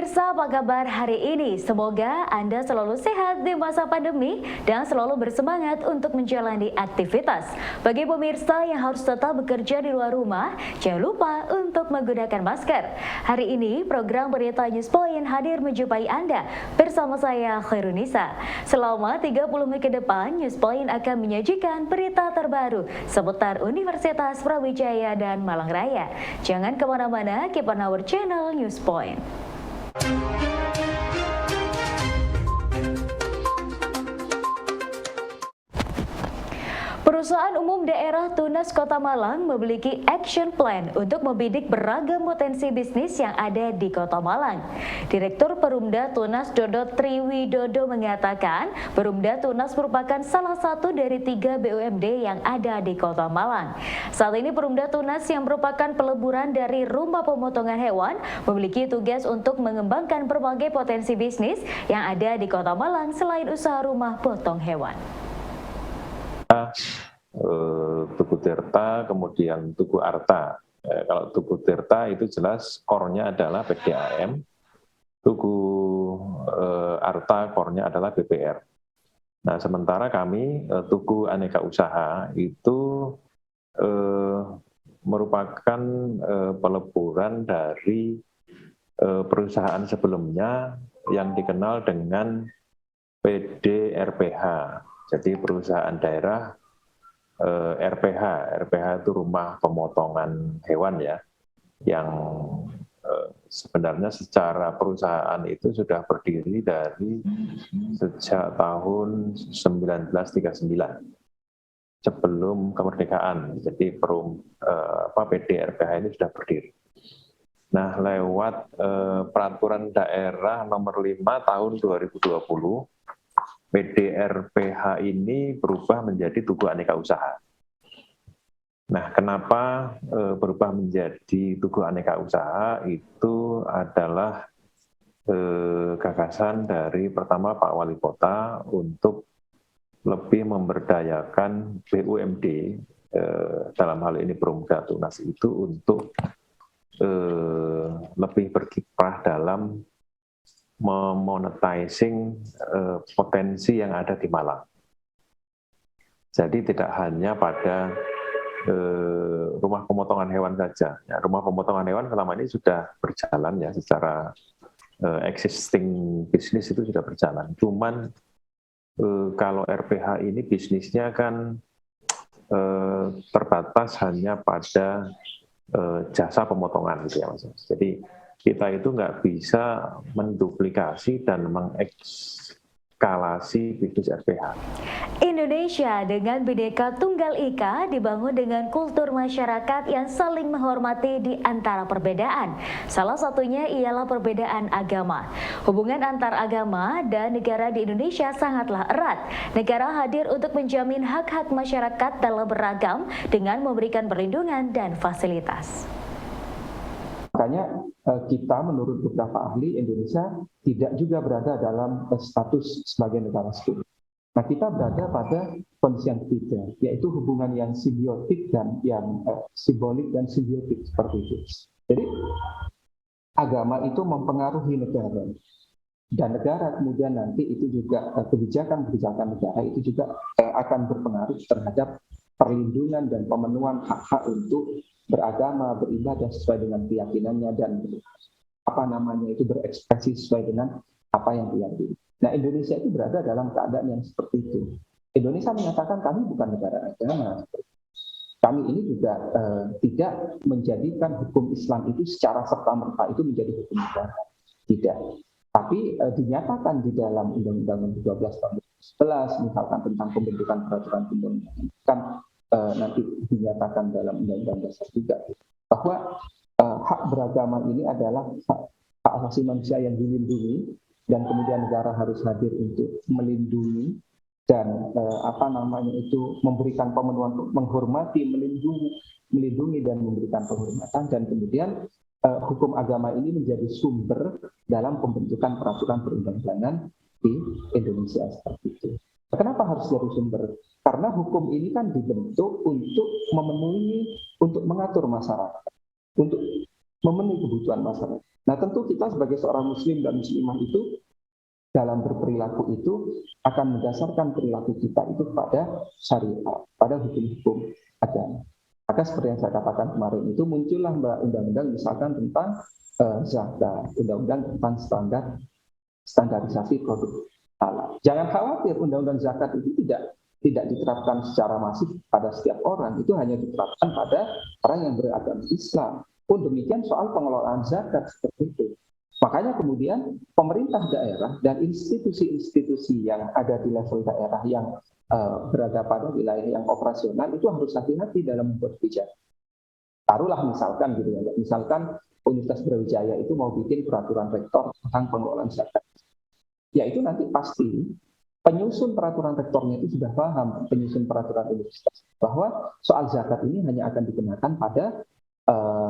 Pemirsa, apa kabar hari ini? Semoga Anda selalu sehat di masa pandemi dan selalu bersemangat untuk menjalani aktivitas. Bagi pemirsa yang harus tetap bekerja di luar rumah, jangan lupa untuk menggunakan masker. Hari ini, program Berita News Point hadir menjumpai Anda bersama saya, Khairunisa. Selama 30 menit ke depan, News Point akan menyajikan berita terbaru seputar Universitas Brawijaya dan Malang Raya. Jangan kemana-mana, keep on our channel News Point. Perusahaan Umum Daerah Tunas Kota Malang memiliki action plan untuk membidik beragam potensi bisnis yang ada di Kota Malang. Direktur Perumda Tunas Dodot Triwidodo mengatakan, Perumda Tunas merupakan salah satu dari 3 BUMD yang ada di Kota Malang. Saat ini Perumda Tunas yang merupakan peleburan dari rumah pemotongan hewan memiliki tugas untuk mengembangkan berbagai potensi bisnis yang ada di Kota Malang selain usaha rumah potong hewan. Tugu Tirta, kemudian Tugu Arta. Kalau Tugu Tirta itu jelas core-nya adalah PDAM, Tugu Arta core-nya adalah BPR. Nah, sementara kami Tugu Aneka Usaha itu merupakan peleburan dari perusahaan sebelumnya yang dikenal dengan PDRPH. Jadi perusahaan daerah RPH itu rumah pemotongan hewan ya, yang sebenarnya secara perusahaan itu sudah berdiri dari sejak tahun 1939 sebelum kemerdekaan. Jadi PDRPH ini sudah berdiri. Nah, lewat peraturan daerah nomor 5 tahun 2020, PDRPH ini berubah menjadi Tugu Aneka Usaha. Nah, kenapa berubah menjadi Tugu Aneka Usaha? Itu adalah gagasan dari pertama Pak Wali Kota untuk lebih memberdayakan BUMD, dalam hal ini Perumda Tunas itu untuk lebih berkiprah dalam memonetizing potensi yang ada di Malang. Jadi tidak hanya pada rumah pemotongan hewan saja. Ya, rumah pemotongan hewan selama ini sudah berjalan ya, secara existing bisnis itu sudah berjalan. Cuman kalau RPH ini bisnisnya kan terbatas hanya pada jasa pemotongan gitu ya Mas. Jadi kita itu nggak bisa menduplikasi dan mengekskalasi bisnis RPH. Indonesia dengan Bhinneka Tunggal Ika dibangun dengan kultur masyarakat yang saling menghormati di antara perbedaan. Salah satunya ialah perbedaan agama. Hubungan antar agama dan negara di Indonesia sangatlah erat. Negara hadir untuk menjamin hak-hak masyarakat dalam beragam dengan memberikan perlindungan dan fasilitas. Makanya kita menurut beberapa ahli Indonesia tidak juga berada dalam status sebagai negara sekutu. Nah, kita berada pada kondisi yang ketiga, yaitu hubungan yang simbiotik dan yang simbolik dan simbiotik seperti itu. Jadi agama itu mempengaruhi negara, dan negara kemudian nanti itu juga kebijakan-kebijakan negara itu juga akan berpengaruh terhadap perlindungan dan pemenuhan hak-hak untuk beragama, beribadah sesuai dengan keyakinannya dan itu berekspresi sesuai dengan apa yang diyakini. Nah, Indonesia itu berada dalam keadaan yang seperti itu. Indonesia menyatakan kami bukan negara agama. Kami ini juga tidak menjadikan hukum Islam itu secara serta-merta itu menjadi hukum negara. Tidak. Tapi dinyatakan di dalam Undang-Undang 12 tahun 2011 misalkan tentang pembentukan peraturan undang-undang, nanti dinyatakan dalam Undang-Undang Dasar juga bahwa hak beragama ini adalah hak asasi manusia yang dilindungi, dan kemudian negara harus hadir untuk melindungi dan memberikan pemenuhan, menghormati, melindungi dan memberikan penghormatan, dan kemudian hukum agama ini menjadi sumber dalam pembentukan peraturan perundang-undangan di Indonesia seperti itu. Kenapa harus jadi sumber? Karena hukum ini kan dibentuk untuk mengatur masyarakat, untuk memenuhi kebutuhan masyarakat. Nah tentu kita sebagai seorang muslim dan muslimah itu dalam berperilaku itu akan mendasarkan perilaku kita itu pada syariat, pada hukum-hukum agama. Maka seperti yang saya katakan kemarin itu muncullah undang-undang misalkan tentang zakat, undang-undang tentang standarisasi produk halal. Jangan khawatir, undang-undang zakat itu tidak diterapkan secara masif pada setiap orang, itu hanya diterapkan pada orang yang beragama Islam. Pun demikian soal pengelolaan zakat seperti itu. Makanya kemudian pemerintah daerah dan institusi-institusi yang ada di level daerah yang berada pada wilayah yang operasional itu harus hati-hati dalam membuat kebijakan. Taruhlah misalkan gitu ya, misalkan Universitas Brawijaya itu mau bikin peraturan rektor tentang pengelolaan zakat. Ya itu nanti pasti penyusun peraturan rektornya itu sudah paham, penyusun peraturan universitas, bahwa soal zakat ini hanya akan dikenakan pada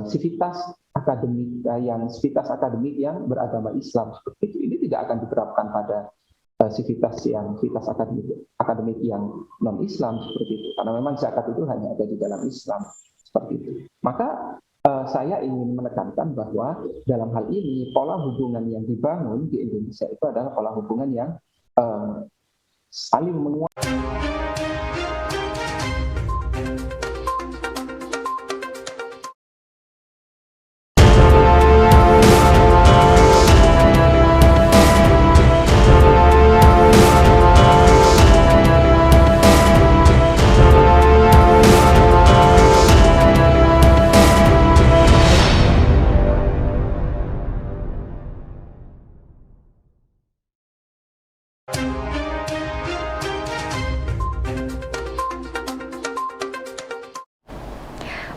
sivitas akademik yang beragama Islam seperti itu. Ini tidak akan diterapkan pada sivitas akademik yang non Islam seperti itu, karena memang zakat itu hanya ada di dalam Islam seperti itu. Maka saya ingin menekankan bahwa dalam hal ini pola hubungan yang dibangun di Indonesia itu adalah pola hubungan yang saling menguatkan.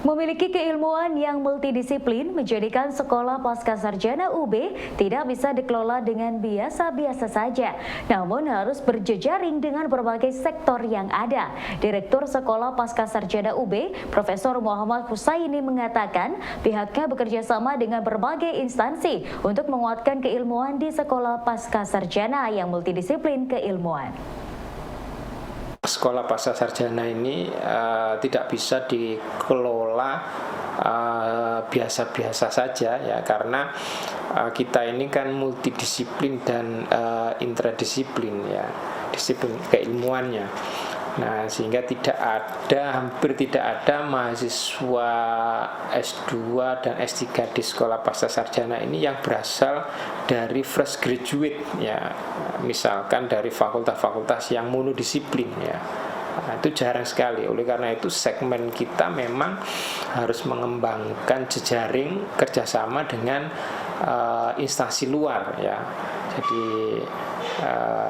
Memiliki keilmuan yang multidisiplin menjadikan sekolah Pascasarjana UB tidak bisa dikelola dengan biasa-biasa saja, namun harus berjejaring dengan berbagai sektor yang ada. Direktur Sekolah Pascasarjana UB, Profesor Muhammad Husaini mengatakan pihaknya bekerja sama dengan berbagai instansi untuk menguatkan keilmuan di Sekolah Pascasarjana yang multidisiplin keilmuan. Sekolah Pascasarjana ini tidak bisa dikelola biasa-biasa saja ya, karena kita ini kan multidisiplin dan intradisiplin ya, disiplin keilmuannya. Nah, sehingga hampir tidak ada mahasiswa S2 dan S3 di Sekolah Pascasarjana ini yang berasal dari fresh graduate ya, misalkan dari fakultas-fakultas yang monodisiplin ya. Nah, itu jarang sekali. Oleh karena itu segmen kita memang harus mengembangkan jejaring kerjasama dengan instansi luar ya. Jadi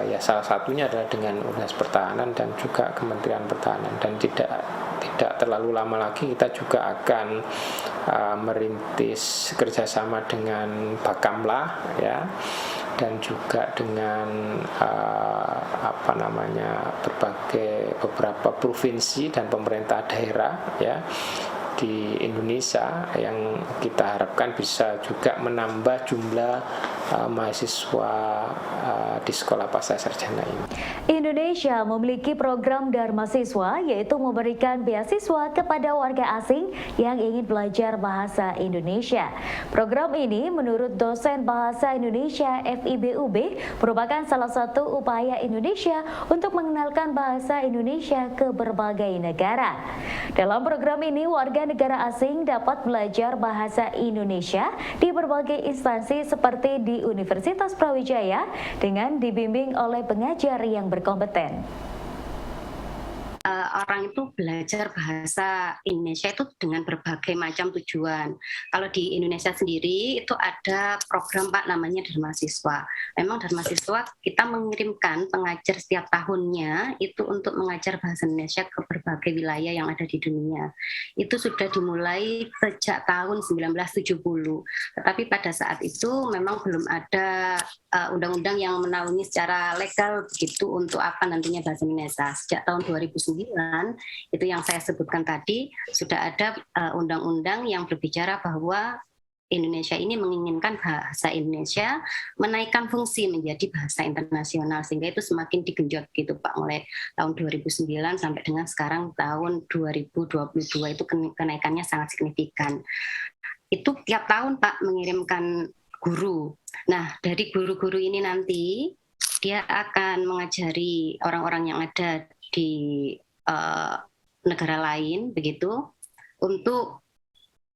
ya salah satunya adalah dengan Universitas Pertahanan dan juga Kementerian Pertahanan, dan tidak terlalu lama lagi kita juga akan merintis kerjasama dengan Bakamla ya, dan juga dengan beberapa provinsi dan pemerintah daerah ya di Indonesia, yang kita harapkan bisa juga menambah jumlah mahasiswa di Sekolah Pascasarjana ini. Indonesia memiliki program Dharma Siswa, yaitu memberikan beasiswa kepada warga asing yang ingin belajar bahasa Indonesia. Program ini menurut dosen Bahasa Indonesia FIBUB merupakan salah satu upaya Indonesia untuk mengenalkan bahasa Indonesia ke berbagai negara. Dalam program ini, warga negara asing dapat belajar bahasa Indonesia di berbagai instansi seperti di Universitas Brawijaya dengan dibimbing oleh pengajar yang berkompeten. Orang itu belajar bahasa Indonesia itu dengan berbagai macam tujuan. Kalau di Indonesia sendiri itu ada program Pak namanya Dharma Siswa. Memang Dharma Siswa kita mengirimkan pengajar setiap tahunnya itu untuk mengajar bahasa Indonesia ke berbagai wilayah yang ada di dunia. Itu sudah dimulai sejak tahun 1970. Tetapi pada saat itu memang belum ada undang-undang yang menaungi secara legal begitu untuk apa nantinya bahasa Indonesia. Sejak tahun 2009 itu yang saya sebutkan tadi, sudah ada undang-undang yang berbicara bahwa Indonesia ini menginginkan bahasa Indonesia menaikkan fungsi menjadi bahasa internasional, sehingga itu semakin digenjot gitu Pak, mulai tahun 2009 sampai dengan sekarang tahun 2022 itu kenaikannya sangat signifikan. Itu tiap tahun Pak mengirimkan guru. Nah, dari guru-guru ini nanti dia akan mengajari orang-orang yang ada di negara lain begitu untuk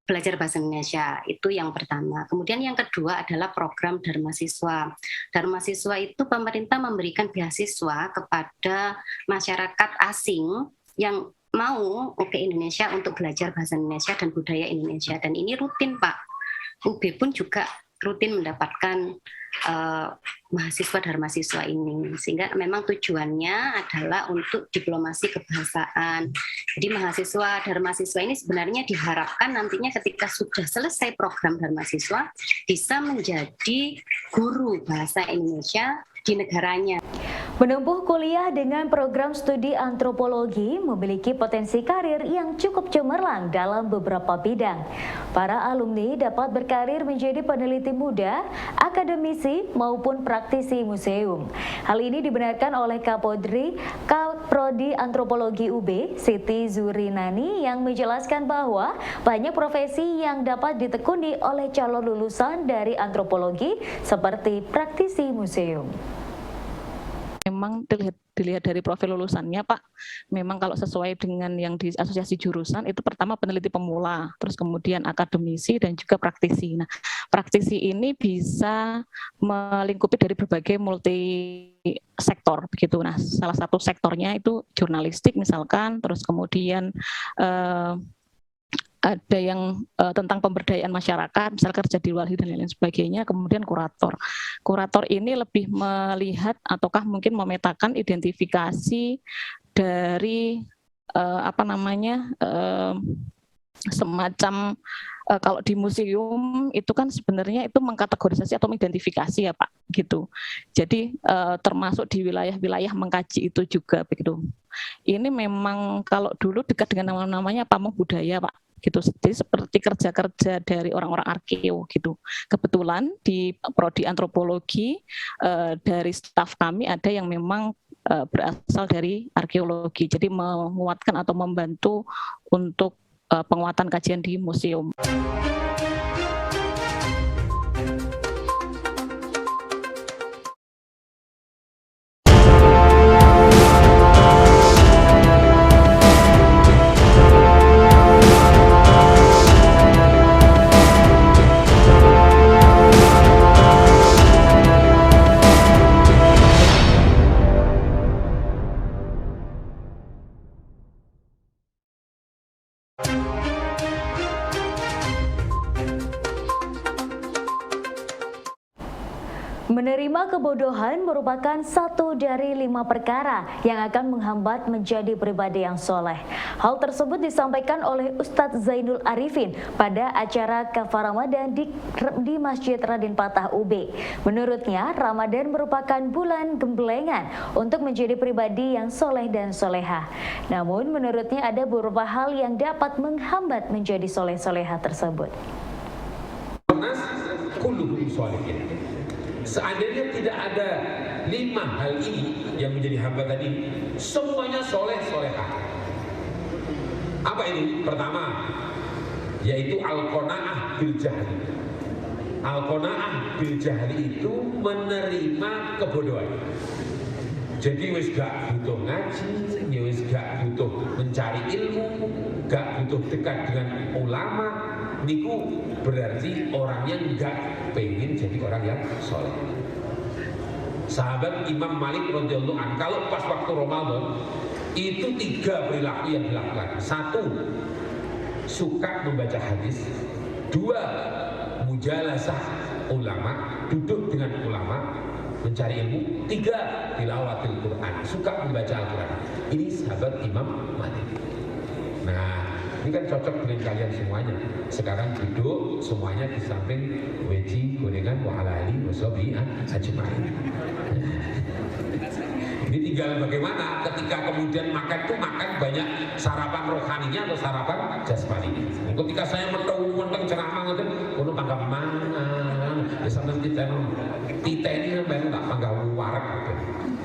belajar bahasa Indonesia. Itu yang pertama. Kemudian yang kedua adalah program Dharma Siswa. Dharma Siswa itu pemerintah memberikan beasiswa kepada masyarakat asing yang mau ke Indonesia untuk belajar bahasa Indonesia dan budaya Indonesia. Dan ini rutin, Pak. UB pun juga rutin mendapatkan mahasiswa Dharma Siswa ini, sehingga memang tujuannya adalah untuk diplomasi kebahasaan. Jadi mahasiswa Dharma Siswa ini sebenarnya diharapkan nantinya ketika sudah selesai program Dharma Siswa bisa menjadi guru bahasa Indonesia di negaranya. Menempuh kuliah dengan program studi antropologi memiliki potensi karir yang cukup cemerlang dalam beberapa bidang. Para alumni dapat berkarir menjadi peneliti muda, akademisi, maupun praktisi museum. Hal ini dibenarkan oleh Kaprodi Antropologi UB, Siti Zurinani, yang menjelaskan bahwa banyak profesi yang dapat ditekuni oleh calon lulusan dari antropologi seperti praktisi museum. Memang dilihat dari profil lulusannya, Pak, memang kalau sesuai dengan yang di asosiasi jurusan itu pertama peneliti pemula, terus kemudian akademisi dan juga praktisi. Nah, praktisi ini bisa melingkupi dari berbagai multi sektor begitu. Nah, salah satu sektornya itu jurnalistik misalkan, terus kemudian ada yang tentang pemberdayaan masyarakat, misal kerja di luar dan lain sebagainya. Kemudian kurator. Kurator ini lebih melihat ataukah mungkin memetakan identifikasi dari semacam kalau di museum itu kan sebenarnya itu mengkategorisasi atau mengidentifikasi ya Pak gitu. Jadi termasuk di wilayah-wilayah mengkaji itu juga begitu. Ini memang kalau dulu dekat dengan nama-namanya pamong budaya Pak gitu. Jadi seperti kerja-kerja dari orang-orang arkeo gitu. Kebetulan di prodi antropologi dari staf kami ada yang memang berasal dari arkeologi. Jadi menguatkan atau membantu untuk penguatan kajian di museum. Menerima kebodohan merupakan satu dari 5 perkara yang akan menghambat menjadi pribadi yang soleh. Hal tersebut disampaikan oleh Ustadz Zainul Arifin pada acara Kafah Ramadan di Masjid Raden Patah UB. Menurutnya, Ramadan merupakan bulan gemblengan untuk menjadi pribadi yang soleh dan soleha. Namun, menurutnya ada beberapa hal yang dapat menghambat menjadi soleh-soleha tersebut. Seandainya tidak ada 5 hal ini yang menjadi hambatan ini, semuanya soleh-solehah. Apa ini? Pertama, yaitu al-qanaah bil jahli. Al-qanaah bil jahli itu menerima kebodohan. Jadi wis gak butuh ngaji, ya wis gak butuh mencari ilmu, gak butuh dekat dengan ulama, niku berarti orangnya gak pengen jadi orang yang soleh. Sahabat Imam Malik radhiyallahu anhu kalau pas waktu Ramadan itu 3 perilaku yang dilakukan. 1, suka membaca hadis. 2, mujalasah ulama, duduk dengan ulama, mencari ilmu. 3, tilawatil Quran, suka membaca Al-Quran. Ini sahabat Imam Malik. Nah, ini kan cocok dengan kalian semuanya. Sekarang duduk semuanya di samping weji gorengan wa ala ali wa sahbihi ajmain. Ini tinggal bagaimana ketika kemudian makan itu makan banyak sarapan rohaninya atau sarapan jasmaninya. Ketika saya menteng ceramah itu, ono panggang mangan, ya sampeyan kita ini sampeyan tak panggang warak.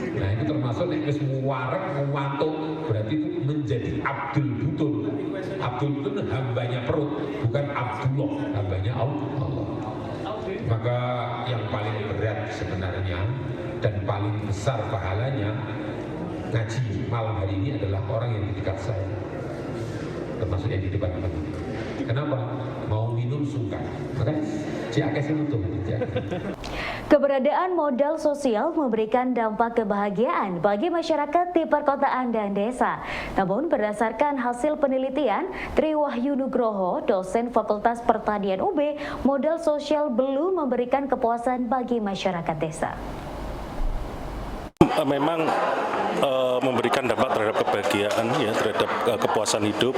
Nah, itu termasuk nek wis warak ngantuk berarti itu menjadi Abdul Butun. Abdul itu hambanya perut, bukan Abdullah, hambanya Allah. Maka yang paling berat sebenarnya dan paling besar pahalanya ngaji malam hari ini adalah orang yang di dekat saya, termasuk yang di depan teman. Kenapa? Mau minum sungkan. Maka Ciakes itu tuh. Keberadaan modal sosial memberikan dampak kebahagiaan bagi masyarakat di perkotaan dan desa. Namun berdasarkan hasil penelitian, Tri Wahyu Nugroho, dosen Fakultas Pertanian UB, modal sosial belum memberikan kepuasan bagi masyarakat desa. Memang memberikan dampak terhadap kebahagiaan, ya, terhadap kepuasan hidup.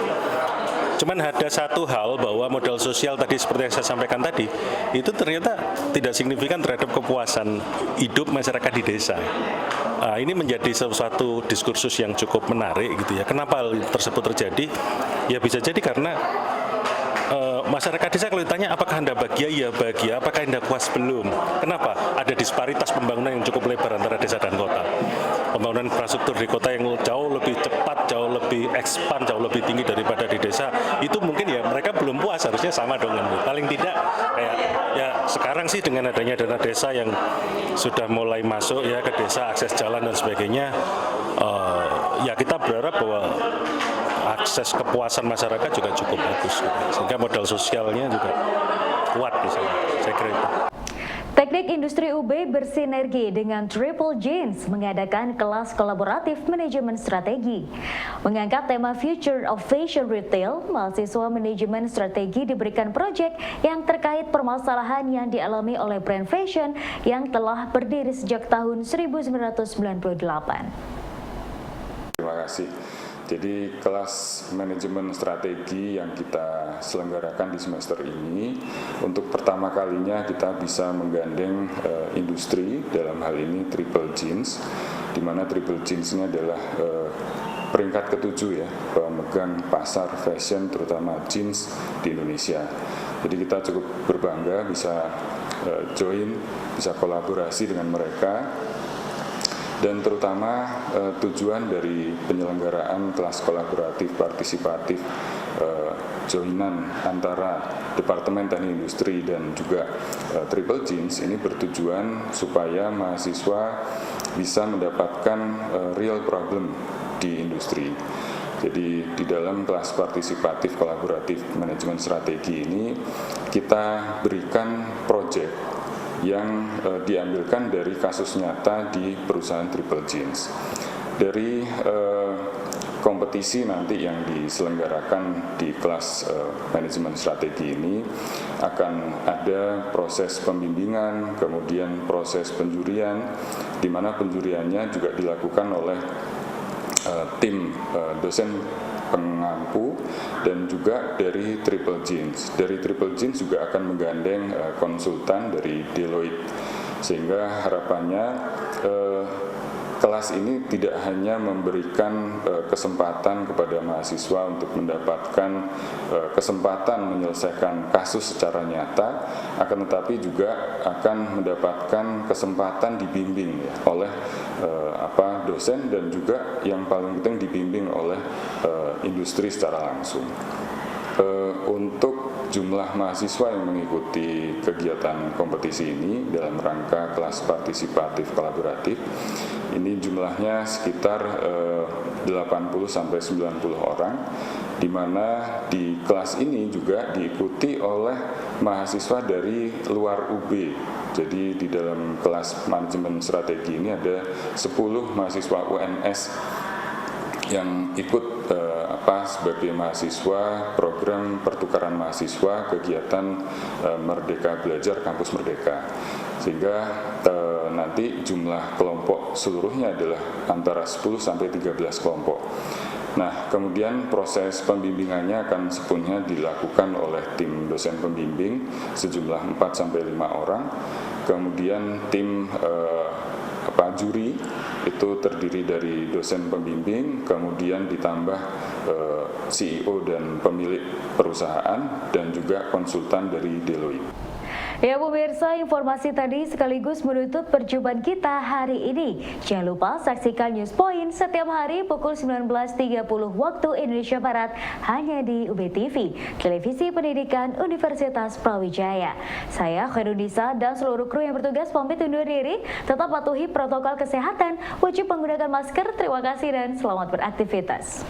Cuman ada satu hal bahwa modal sosial tadi seperti yang saya sampaikan tadi, itu ternyata tidak signifikan terhadap kepuasan hidup masyarakat di desa. Ini menjadi sesuatu diskursus yang cukup menarik gitu ya. Kenapa hal tersebut terjadi? Ya bisa jadi karena masyarakat desa kalau ditanya apakah Anda bahagia? Ya bahagia. Apakah Anda puas? Belum. Kenapa? Ada disparitas pembangunan yang cukup lebar antara desa dan kota. Pembangunan infrastruktur di kota yang jauh lebih cepat, jauh lebih ekspan, jauh lebih tinggi daripada di desa. Itu mungkin ya mereka belum puas, harusnya sama dong. Paling tidak kayak ya sekarang sih dengan adanya dana desa yang sudah mulai masuk ya ke desa, akses jalan dan sebagainya, ya kita berharap bahwa akses kepuasan masyarakat juga cukup bagus, sehingga modal sosialnya juga kuat di sana. Saya kira itu. Teknik Industri UB bersinergi dengan Triple Genes mengadakan kelas kolaboratif manajemen strategi. Mengangkat tema Future of Fashion Retail, mahasiswa manajemen strategi diberikan proyek yang terkait permasalahan yang dialami oleh brand fashion yang telah berdiri sejak tahun 1998. Terima kasih. Jadi kelas manajemen strategi yang kita selenggarakan di semester ini, untuk pertama kalinya kita bisa menggandeng industri, dalam hal ini Triple Genes, di mana Triple Genes ini adalah peringkat ke-7 ya, pemegang pasar fashion terutama jeans di Indonesia. Jadi kita cukup berbangga bisa join, bisa kolaborasi dengan mereka. Dan terutama tujuan dari penyelenggaraan kelas kolaboratif partisipatif joinan antara Departemen Teknik Industri dan juga Triple Genes ini bertujuan supaya mahasiswa bisa mendapatkan real problem di industri. Jadi di dalam kelas partisipatif kolaboratif manajemen strategi ini kita berikan proyek yang diambilkan dari kasus nyata di perusahaan Triple Genes. Dari kompetisi nanti yang diselenggarakan di kelas manajemen strategi ini akan ada proses pembimbingan, kemudian proses penjurian, di mana penjuriannya juga dilakukan oleh tim dosen pengampu dan juga dari Triple Genes. Dari Triple Genes juga akan menggandeng konsultan dari Deloitte, sehingga harapannya kelas ini tidak hanya memberikan kesempatan kepada mahasiswa untuk mendapatkan kesempatan menyelesaikan kasus secara nyata, akan tetapi juga akan mendapatkan kesempatan dibimbing ya, oleh dosen dan juga yang paling penting dibimbing oleh industri secara langsung. Untuk jumlah mahasiswa yang mengikuti kegiatan kompetisi ini dalam rangka kelas partisipatif kolaboratif, ini jumlahnya sekitar 80-90 orang, di mana di kelas ini juga diikuti oleh mahasiswa dari luar UB. Jadi di dalam kelas manajemen strategi ini ada 10 mahasiswa UNS yang ikut sebagai mahasiswa program pertukaran mahasiswa kegiatan Merdeka Belajar Kampus Merdeka, sehingga nanti jumlah kelompok seluruhnya adalah antara 10 sampai 13 kelompok. Nah, kemudian proses pembimbingannya akan sepenuhnya dilakukan oleh tim dosen pembimbing sejumlah 4 sampai 5 orang. Kemudian tim juri itu terdiri dari dosen pembimbing, kemudian ditambah CEO dan pemilik perusahaan dan juga konsultan dari Deloitte. Ya pemirsa, informasi tadi sekaligus menutup perjumpaan kita hari ini. Jangan lupa saksikan News Point setiap hari pukul 19.30 waktu Indonesia Barat hanya di UBTV, Televisi Pendidikan Universitas Brawijaya. Saya Khairunisa dan seluruh kru yang bertugas pamit undur diri. Tetap patuhi protokol kesehatan, wajib menggunakan masker. Terima kasih dan selamat beraktivitas.